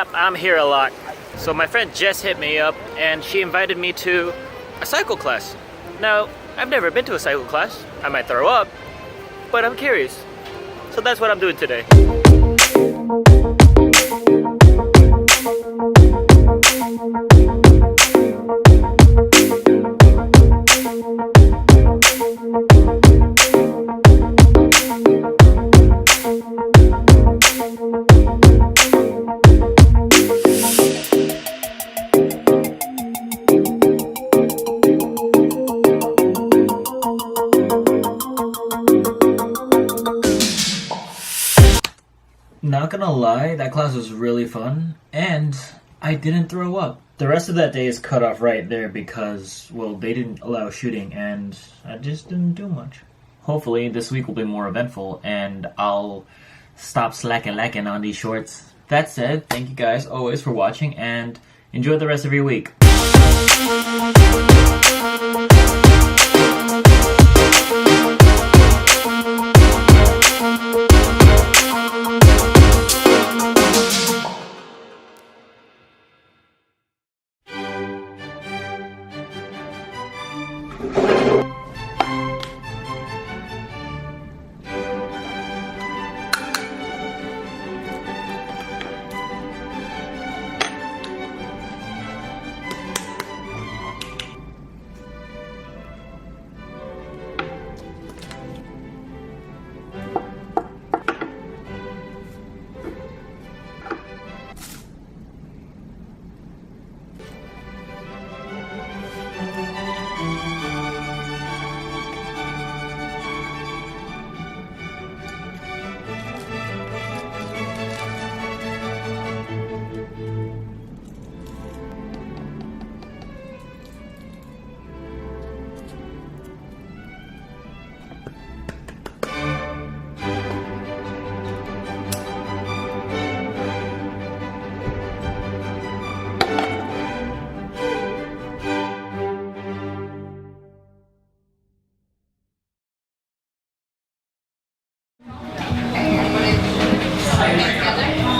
Yep, I'm here a lot. So my friend Jess hit me up and she invited me to a cycle class. Now, I've never been to a cycle class. I might throw up, but I'm curious. So that's what I'm doing today. Not gonna lie, that class was really fun, and I didn't throw up. The rest of that day is cut off right there because, well, they didn't allow shooting, and I just didn't do much. Hopefully, this week will be more eventful, and I'll stop slacking on these shorts. That said, thank you guys always for watching, and enjoy the rest of your week.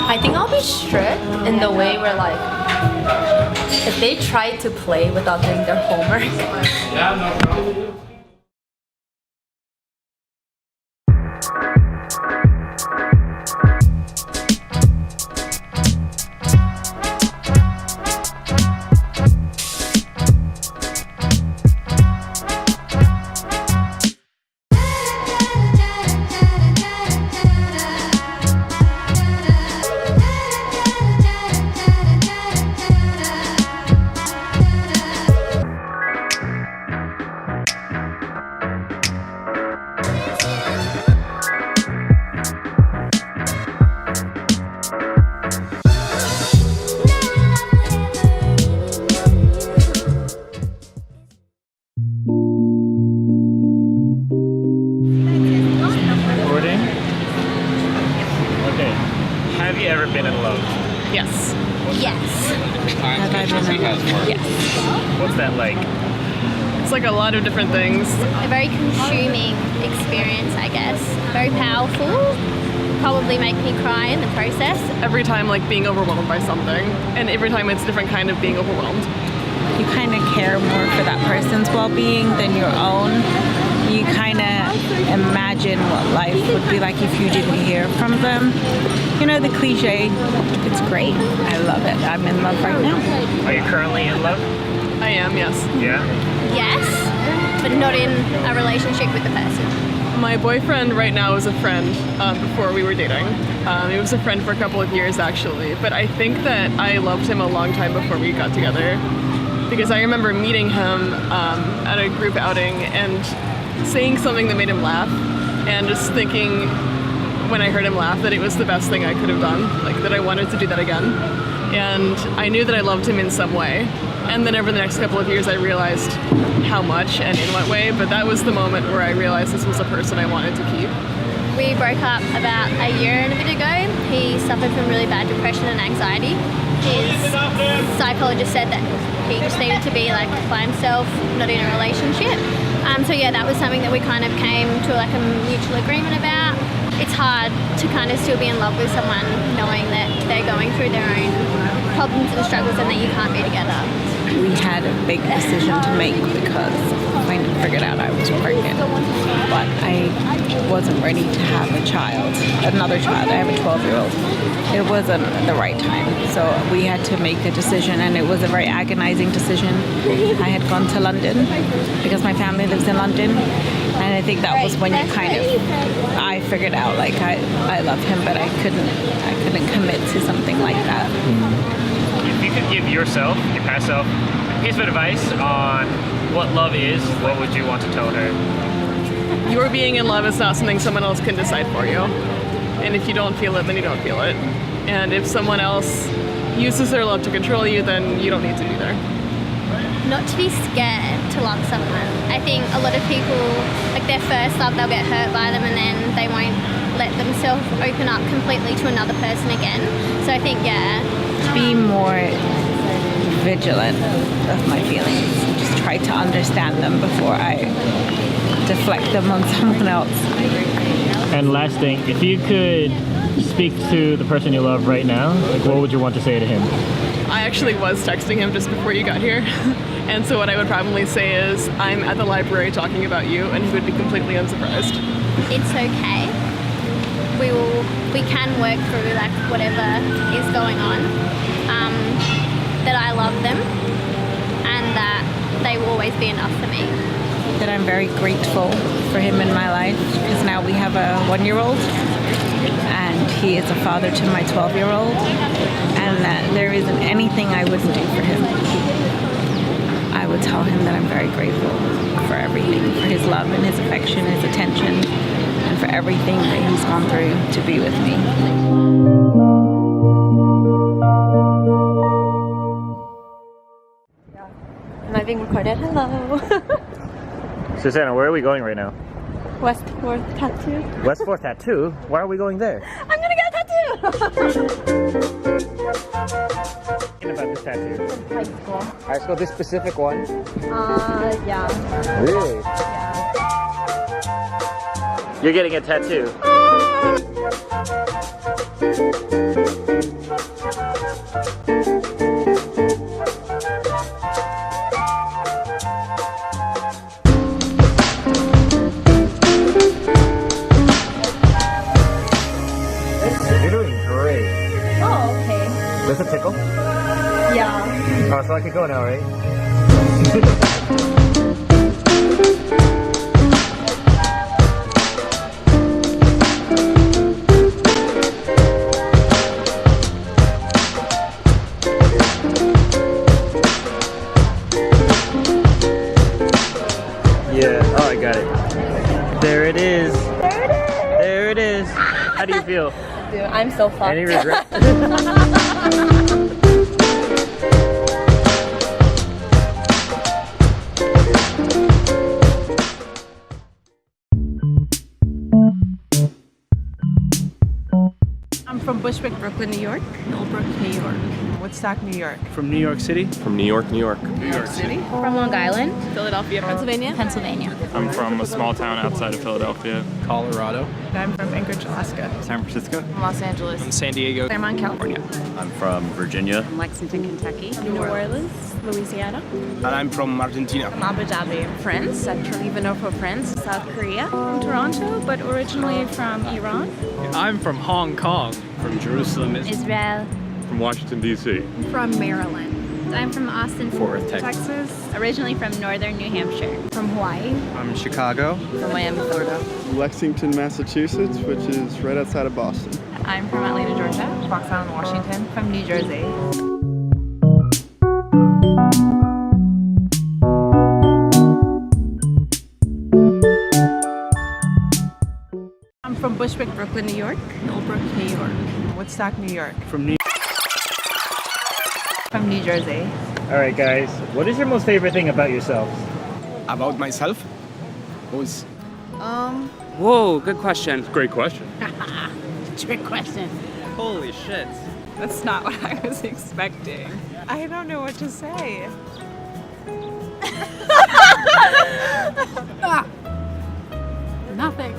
I think I'll be strict in the way where, like, if they try to play without doing their homework. Have you ever been in love? Yes. Yes. Have I been in love? Yes. What's that like? It's like a lot of different things. A very consuming experience, I guess. Very powerful. Probably make me cry in the process. Every time, like, being overwhelmed by something, and every time it's a different kind of being overwhelmed. You kind of care more for that person's well-being than your own. You kind of imagine what life would be like if you didn't hear from them. You know, the cliche, it's great. I love it. I'm in love right now. Are you currently in love? I am, yes. Yeah? Yes, but not in a relationship with the person. My boyfriend right now is a friend before we were dating. He was a friend for a couple of years, actually. But I think that I loved him a long time before we got together. Because I remember meeting him at a group outing and saying something that made him laugh, and just thinking when I heard him laugh that it was the best thing I could have done, like that I wanted to do that again. And I knew that I loved him in some way. And then over the next couple of years I realized how much and in what way, but that was the moment where I realized this was a person I wanted to keep. We broke up about a year and a bit ago. He suffered from really bad depression and anxiety. His psychologist said that he just needed to be like by himself, not in a relationship. So yeah, that was something that we kind of came to like a mutual agreement about. It's hard to kind of still be in love with someone knowing that they're going through their own problems and struggles and that you can't be together. We had a big decision to make because I figured out I was pregnant, but I wasn't ready to have another child. I have a 12-year-old. It wasn't the right time, so we had to make a decision, and it was a very agonizing decision. I had gone to London because my family lives in London, and I think that was when you I figured out like I love him, but I couldn't commit to something like that. If you could give yourself, your past self, a piece of advice on what love is, what would you want to tell her? Your being in love is not something someone else can decide for you. And if you don't feel it, then you don't feel it. And if someone else uses their love to control you, then you don't need to either. Not to be scared to love someone. I think a lot of people, like their first love, they'll get hurt by them and then they won't let themselves open up completely to another person again. So I think, yeah. Be more vigilant of my feelings. Just try to understand them before I deflect them on someone else. And last thing, if you could speak to the person you love right now, like what would you want to say to him? I actually was texting him just before you got here. And so what I would probably say is, I'm at the library talking about you, and he would be completely unsurprised. It's okay. We can work through like whatever is going on. That I love them and that they will always be enough for me. That I'm very grateful for him in my life because now we have a 1-year-old and he is a father to my 12-year-old, and that there isn't anything I wouldn't do for him. I would tell him that I'm very grateful for everything, for his love and his affection, his attention, and for everything that he's gone through to be with me. Am I being recorded? Hello. Susanna, where are we going right now? West 4th Tattoo. West 4th Tattoo? Why are we going there? I'm gonna get a tattoo! Thinking about this tattoo. High school. High school, this specific one? Yeah. Really? Yeah. You're getting a tattoo. You're doing great. Oh, okay. Does it tickle? Yeah. Oh, so I can go now, right? Yeah, oh, I got it. There it is. There it is. There it is. How do you feel? Dude, I'm so fucked. Any regrets? I'm from Bushwick, Brooklyn, New York. Millbrook, New York. Woodstock, New York. From New York City. From New York, New York. New York City. From Long Island. Philadelphia, Pennsylvania. Pennsylvania. I'm from a small town outside of Philadelphia. Colorado. I'm from Anchorage, Alaska. San Francisco. Los Angeles. From San Diego. Claremont, California. I'm from Virginia. Lexington, Kentucky. New Orleans, Louisiana. And I'm from Argentina. From Abu Dhabi. France, Central Ivanova, France. South Korea. From Toronto, but originally from Iran. I'm from Hong Kong. From Jerusalem. Israel. From Washington, D.C. From Maryland. I'm from Austin, Fort Worth, Texas. originally from northern New Hampshire. From Hawaii. I'm Chicago. From Miami, Florida. Lexington, Massachusetts, which is right outside of Boston. I'm from Atlanta, Georgia. Fox Island, Washington. From New Jersey. I'm from Bushwick, Brooklyn, New York. Millbrook, New York. Woodstock, New York. From New Jersey. Alright guys, what is your most favorite thing about yourselves? About myself? Was Whoa, good question. Great question. Trick question. holy shit. That's not what I was expecting. I don't know what to say. Nothing.